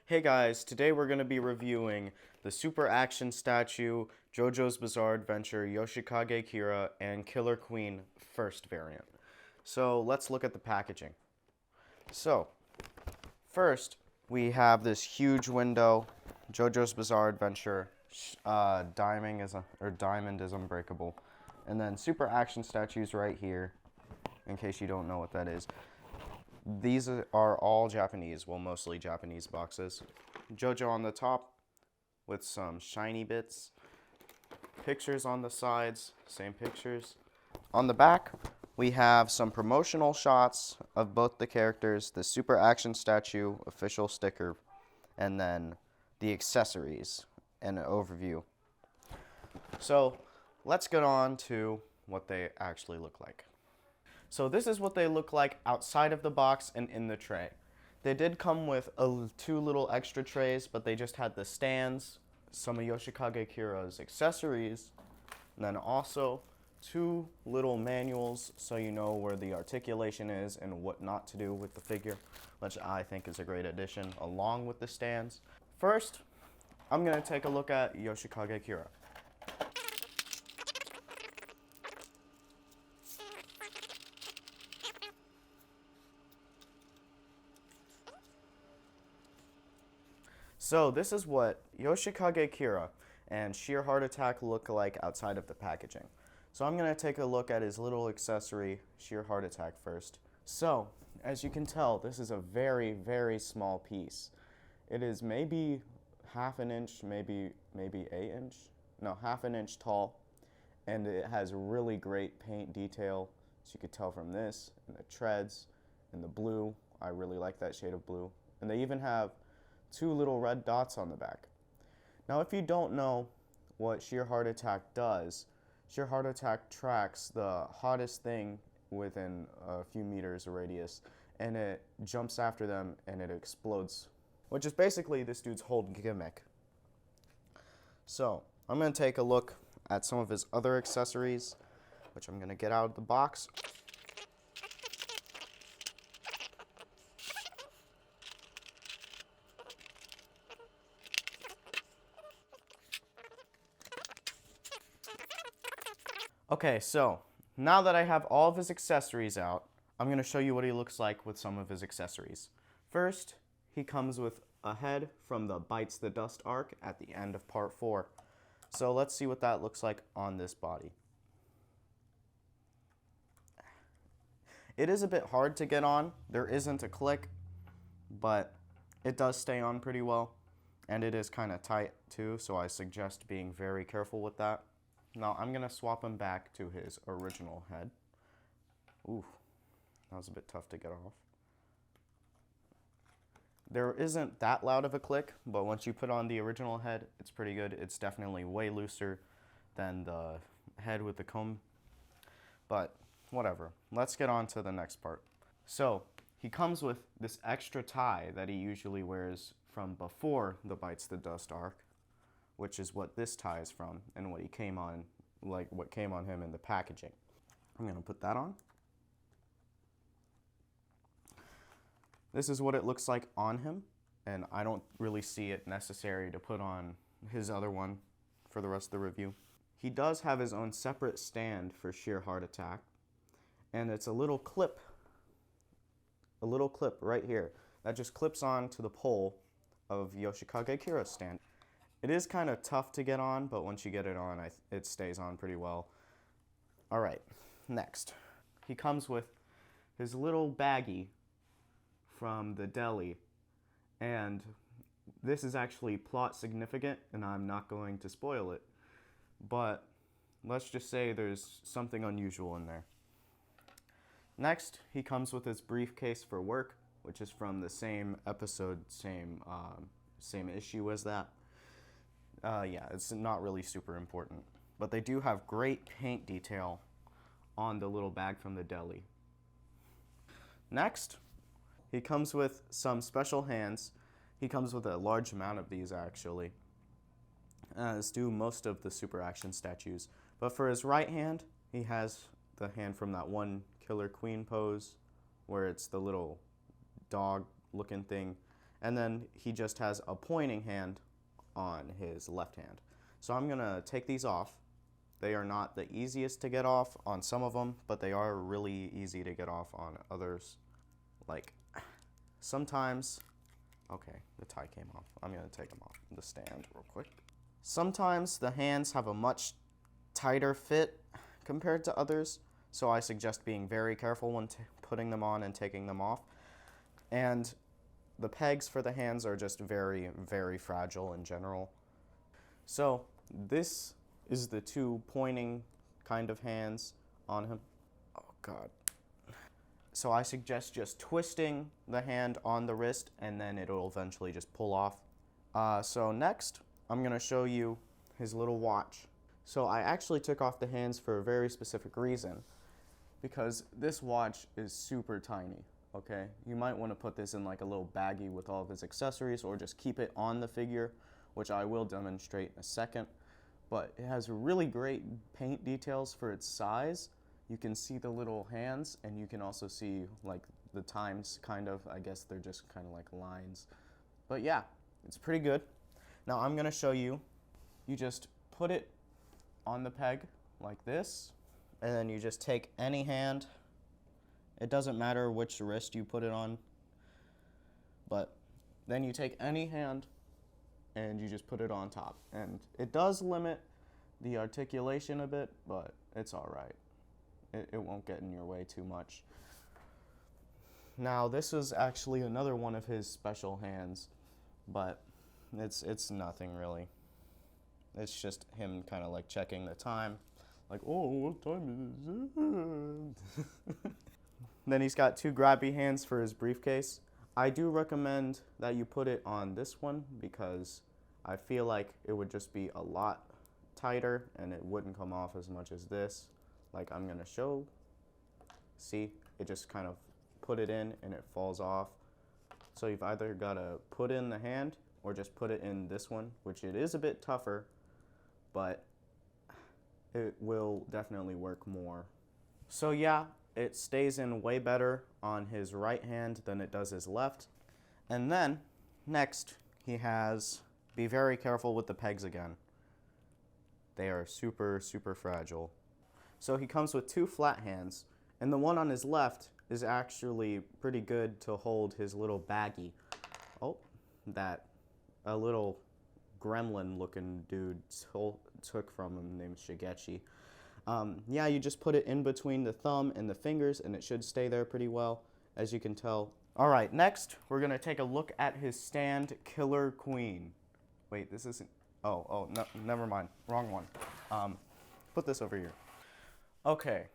Hey guys, today we're going to be reviewing the Super Action Statue, JoJo's Bizarre Adventure, Yoshikage Kira, and Killer Queen first variant. So let's look at the packaging. So, first we have this huge window, JoJo's Bizarre Adventure, Diamond is Unbreakable, and then Super Action Statues right here, in case you don't know what that is. These are all Japanese, well, mostly Japanese boxes. JoJo on the top with some shiny bits. Pictures on the sides, same pictures. On the back, we have some promotional shots of both the characters, the Super Action Statue official sticker, and then the accessories and an overview. So let's get on to what they actually look like. So this is what they look like outside of the box and in the tray. They did come with two little extra trays, but they just had the stands, some of Yoshikage Kira's accessories, and then also two little manuals so you know where the articulation is and what not to do with the figure, which I think is a great addition along with the stands. First, I'm going to take a look at Yoshikage Kira. So this is what Yoshikage Kira and Sheer Heart Attack look like outside of the packaging. So I'm going to take a look at his little accessory, Sheer Heart Attack, first. So, as you can tell, this is a very, very small piece. It is maybe half an inch, maybe 1/8 inch. No, half an inch tall. And it has really great paint detail, as you could tell from this, and the treads, and the blue. I really like that shade of blue. And they even have two little red dots on the back. Now, if you don't know what Sheer Heart Attack does, Sheer Heart Attack tracks the hottest thing within a few meters radius, and it jumps after them and it explodes, which is basically this dude's whole gimmick. So, I'm going to take a look at some of his other accessories, which I'm going to get out of the box. Okay, so now that I have all of his accessories out, I'm going to show you what he looks like with some of his accessories. First, he comes with a head from the Bites the Dust arc at the end of part 4. So let's see what that looks like on this body. It is a bit hard to get on. There isn't a click, but it does stay on pretty well. And it is kind of tight too, so I suggest being very careful with that. Now I'm going to swap him back to his original head. Ooh, that was a bit tough to get off. There isn't that loud of a click, but once you put on the original head, it's pretty good. It's definitely way looser than the head with the comb, but whatever. Let's get on to the next part. So, he comes with this extra tie that he usually wears from before the Bites the Dust arc, which is what this tie is from and what came on him in the packaging. I'm going to put that on. This is what it looks like on him, and I don't really see it necessary to put on his other one for the rest of the review. He does have his own separate stand for Sheer Heart Attack, and it's a little clip right here that just clips on to the pole of Yoshikage Kira's stand. It is kind of tough to get on, but once you get it on, it stays on pretty well. Alright, next. He comes with his little baggie from the deli, and this is actually plot significant, and I'm not going to spoil it, but let's just say there's something unusual in there. Next, he comes with his briefcase for work, which is from the same episode, same issue as that. Yeah, it's not really super important, but they do have great paint detail on the little bag from the deli. Next, he comes with some special hands. He comes with a large amount of these, actually, as do most of the Super Action statues. But for his right hand, he has the hand from that one Killer Queen pose, where it's the little dog-looking thing, and then he just has a pointing hand on his left hand. So I'm gonna take these off. They are not the easiest to get off on some of them, but they are really easy to get off on others. Like, sometimes, okay, the tie came off. I'm gonna take them off the stand real quick. Sometimes the hands have a much tighter fit compared to others, so I suggest being very careful when putting them on and taking them off. And the pegs for the hands are just very, very fragile in general. So this is the two pointing kind of hands on him. Oh God. So I suggest just twisting the hand on the wrist and then it'll eventually just pull off. So next, I'm gonna show you his little watch. So I actually took off the hands for a very specific reason, because this watch is super tiny, okay? You might want to put this in like a little baggie with all of his accessories, or just keep it on the figure, which I will demonstrate in a second. But it has really great paint details for its size. You can see the little hands, and you can also see like the times, kind of. I guess they're just kind of like lines. But yeah, it's pretty good. Now I'm gonna show you. You just put it on the peg like this, and then you just take any hand. It doesn't matter which wrist you put it on, but then you take any hand and you just put it on top. And it does limit the articulation a bit, but it's all right. It won't get in your way too much. Now this is actually another one of his special hands, but it's nothing really. It's just him kind of like checking the time. Like, oh, what time is it? Then he's got two grabby hands for his briefcase. I do recommend that you put it on this one because I feel like it would just be a lot tighter and it wouldn't come off as much as this. Like I'm gonna show. See, it just kind of put it in and it falls off. So you've either gotta put in the hand or just put it in this one, which it is a bit tougher, but it will definitely work more. So yeah, it stays in way better on his right hand than it does his left. And then, next, he has, be very careful with the pegs again. They are super, super fragile. So he comes with two flat hands, and the one on his left is actually pretty good to hold his little baggie. Oh, that a little gremlin looking dude took from him named Shigechi. Yeah, you just put it in between the thumb and the fingers and it should stay there pretty well, as you can tell. All right, next we're gonna take a look at his stand, Killer Queen. Wait, this isn't, oh, no, never mind, wrong one. Put this over here. Okay,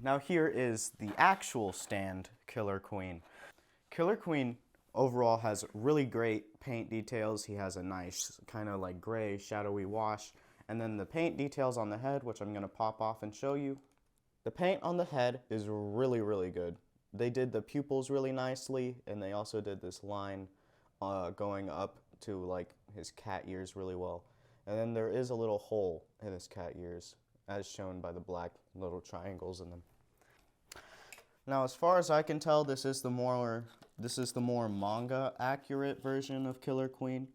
now here is the actual stand, Killer Queen. Killer Queen overall has really great paint details. He has a nice kind of like gray shadowy wash, and then the paint details on the head, which I'm gonna pop off and show you. The paint on the head is really, really good. They did the pupils really nicely, and they also did this line going up to like his cat ears really well. And then there is a little hole in his cat ears, as shown by the black little triangles in them. Now, as far as I can tell, this is the more manga accurate version of Killer Queen,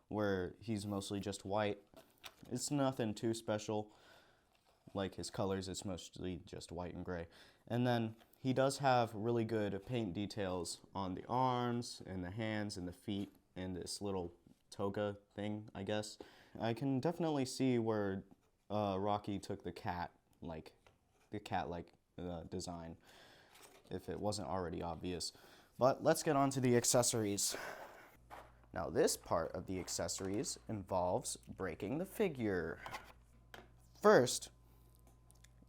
where he's mostly just white. It's nothing too special. Like his colors, it's mostly just white and gray. And then he does have really good paint details on the arms and the hands and the feet and this little toga thing, I guess. I can definitely see where Rocky took the cat-like design, if it wasn't already obvious. But let's get on to the accessories. Now this part of the accessories involves breaking the figure. First,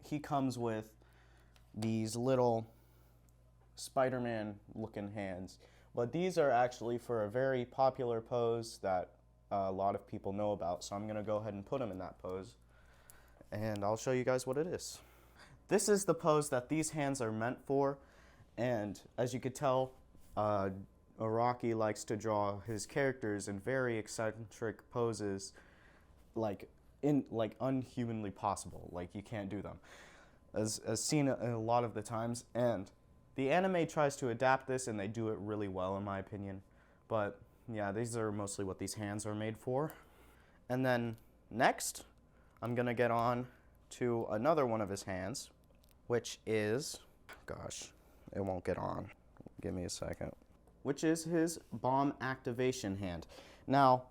he comes with these little Spider-Man looking hands, but these are actually for a very popular pose that a lot of people know about, so I'm going to go ahead and put him in that pose, and I'll show you guys what it is. This is the pose that these hands are meant for, and as you could tell, Araki likes to draw his characters in very eccentric poses, like unhumanly possible, like you can't do them, as seen a lot of the times, and the anime tries to adapt this and they do it really well in my opinion, But yeah, these are mostly what these hands are made for. And then next, I'm gonna get on to another one of his hands, which is, gosh, it won't get on. Give me a second. Which is his bomb activation hand. Now,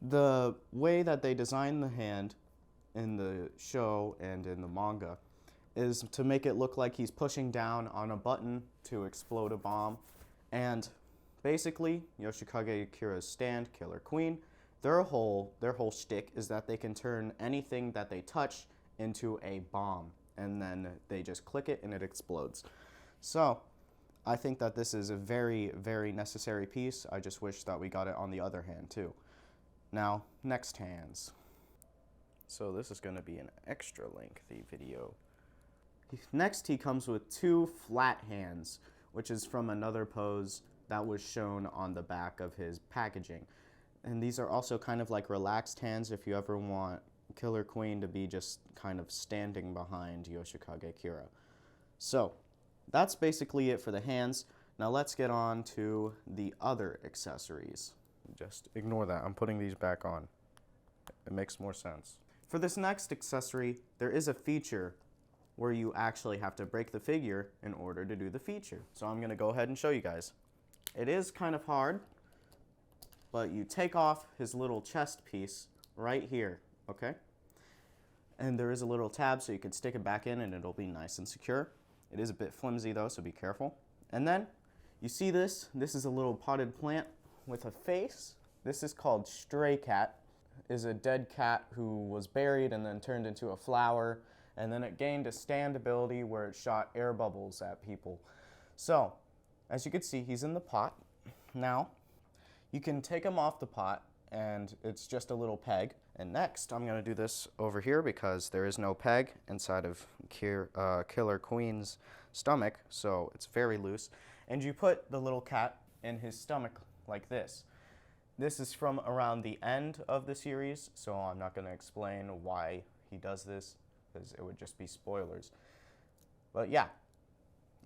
the way that they design the hand in the show and in the manga is to make it look like he's pushing down on a button to explode a bomb. And basically, Yoshikage Kira's stand, Killer Queen, their whole shtick is that they can turn anything that they touch into a bomb, and then they just click it and it explodes. So I think that this is a very, very necessary piece. I just wish that we got it on the other hand too. Now, next hands. So this is going to be an extra lengthy video. Next, he comes with 2 flat hands, which is from another pose that was shown on the back of his packaging. And these are also kind of like relaxed hands if you ever want Killer Queen to be just kind of standing behind Yoshikage Kira. So that's basically it for the hands. Now let's get on to the other accessories. Just ignore that. I'm putting these back on. It makes more sense. For this next accessory, there is a feature where you actually have to break the figure in order to do the feature. So I'm gonna go ahead and show you guys. It is kind of hard, but you take off his little chest piece right here, okay? And there is a little tab so you can stick it back in and it'll be nice and secure. It is a bit flimsy though, so be careful. And then you see this is a little potted plant with a face. This is called Stray Cat. Is a dead cat who was buried and then turned into a flower, and then it gained a stand ability where it shot air bubbles at people. So, as you can see, he's in the pot. Now, you can take him off the pot, and it's just a little peg. And next, I'm gonna do this over here because there is no peg inside of Killer Queen's stomach, so it's very loose. And you put the little cat in his stomach like this. This is from around the end of the series, so I'm not gonna explain why he does this, because it would just be spoilers. But yeah,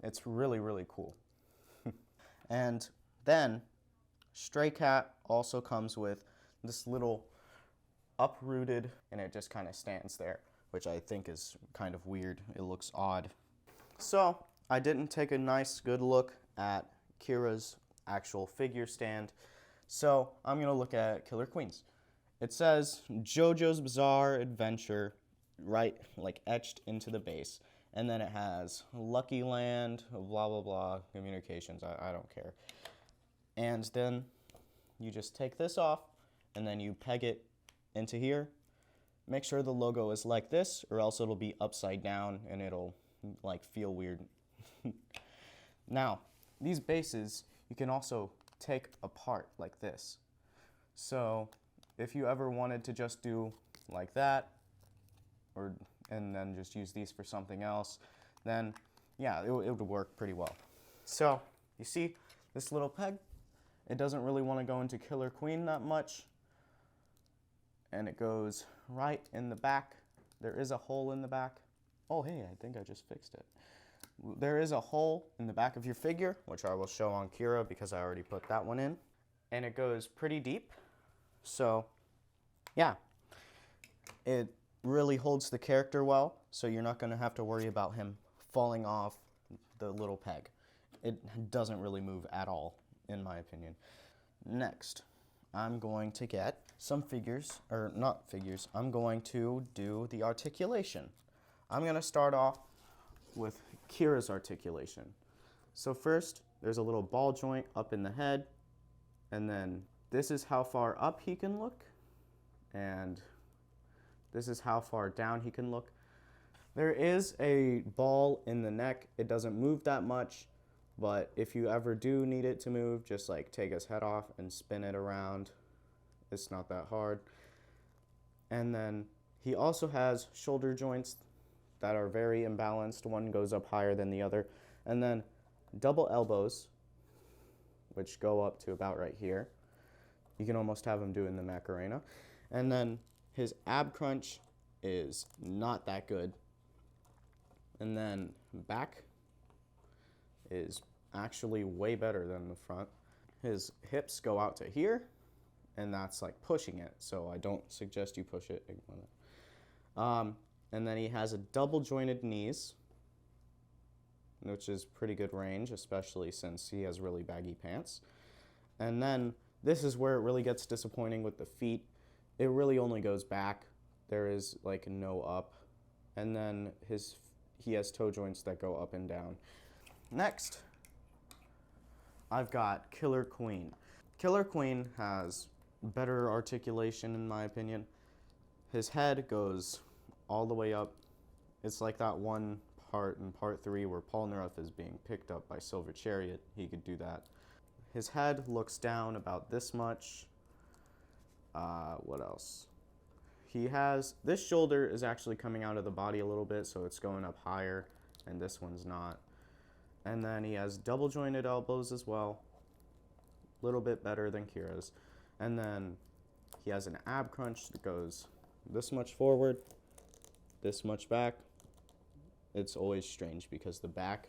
it's really, really cool. And then, Stray Cat also comes with this little uprooted, and it just kind of stands there, which I think is kind of weird. It looks odd. So, I didn't take a nice, good look at Kira's actual figure stand, so I'm gonna look at Killer Queen's. It says JoJo's Bizarre Adventure, right, like etched into the base. And then it has Lucky Land, blah, blah, blah, communications, I don't care. And then you just take this off, and then you peg it into here. Make sure the logo is like this, or else it'll be upside down, and it'll, like, feel weird. Now, these bases, you can also take apart like this. So, if you ever wanted to just do like that, and then just use these for something else, then yeah, it would work pretty well. So, you see this little peg? It doesn't really want to go into Killer Queen that much, and it goes right in the back. There is a hole in the back. Oh hey, I think I just fixed it. There is a hole in the back of your figure, which I will show on Kira because I already put that one in, and it goes pretty deep. So yeah, it really holds the character well, so you're not going to have to worry about him falling off the little peg. It doesn't really move at all, in my opinion. Next, I'm going to get some figures, or not figures, I'm going to do the articulation. I'm going to start off with Kira's articulation. So first, there's a little ball joint up in the head, and then this is how far up he can look, and this is how far down he can look. There is a ball in the neck. It doesn't move that much, but if you ever do need it to move, just like take his head off and spin it around. It's not that hard. And then he also has shoulder joints that are very imbalanced. One goes up higher than the other. And then double elbows, which go up to about right here. You can almost have him doing the Macarena. And then his ab crunch is not that good. And then back is actually way better than the front. his hips go out to here, and that's like pushing it, so I don't suggest you push it. And then he has a double jointed knees, which is pretty good range, especially since he has really baggy pants. And then this is where it really gets disappointing with the feet. It really only goes back. There is like no up. And then he has toe joints that go up and down. Next, I've got Killer Queen. Killer Queen has better articulation in my opinion. His head goes all the way up. It's like that one part in part 3 where Polnareff is being picked up by Silver Chariot. He could do that. His head looks down about this much. What else? He has, this shoulder is actually coming out of the body a little bit, so it's going up higher, and this one's not. And then he has double jointed elbows as well. A little bit better than Kira's. And then he has an ab crunch that goes this much forward, this much back. It's always strange because the back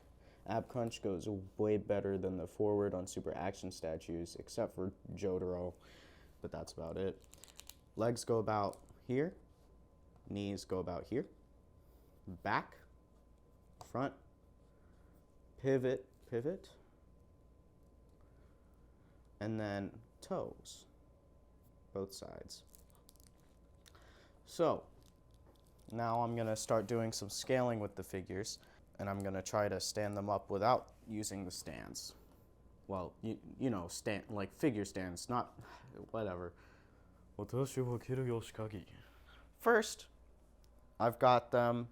ab crunch goes way better than the forward on super action statues, except for Jotaro, but that's about it. Legs go about here, knees go about here, back, front, pivot, pivot, and then toes, both sides. So now I'm gonna start doing some scaling with the figures, and I'm gonna try to stand them up without using the stands. Well, you know, like figure stands, not whatever. First, I've got them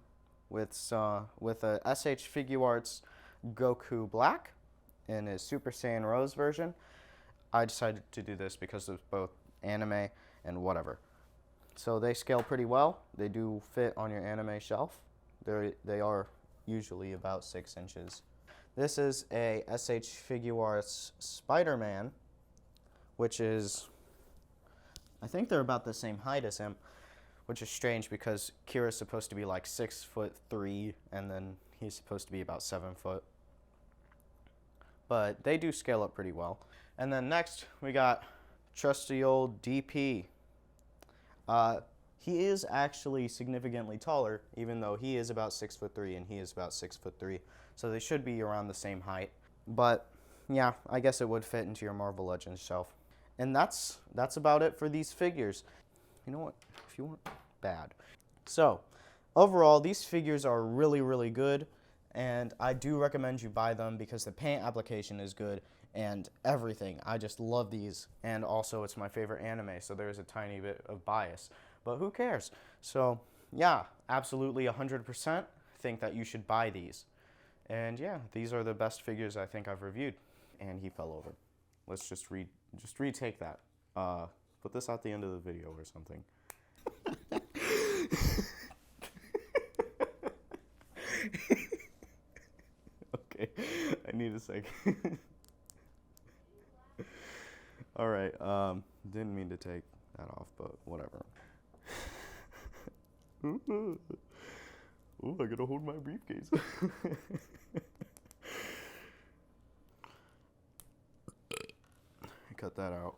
with a SH Figuarts Goku Black in his Super Saiyan Rose version. I decided to do this because of both anime and whatever. So they scale pretty well. They do fit on your anime shelf. They are usually about 6 inches. This is a SH Figuarts Spider-Man, which is, I think they're about the same height as him, which is strange because Kira's supposed to be like 6'3", and then he's supposed to be about 7 foot. But they do scale up pretty well. And then next we got trusty old DP. He is actually significantly taller, even though he is about 6'3" and he is about 6'3", so they should be around the same height. But yeah, I guess it would fit into your Marvel Legends shelf. And that's about it for these figures. You know what? If you want, bad. So overall, these figures are really, really good, and I do recommend you buy them because the paint application is good and everything. I just love these, and also it's my favorite anime, so there's a tiny bit of bias. But who cares? So yeah, absolutely 100% think that you should buy these. And yeah, these are the best figures I think I've reviewed. And he fell over. Let's just retake that. Put this at the end of the video or something. Okay, I need a second. All right, didn't mean to take that off, but whatever. Ooh, I gotta hold my briefcase. Cut that out.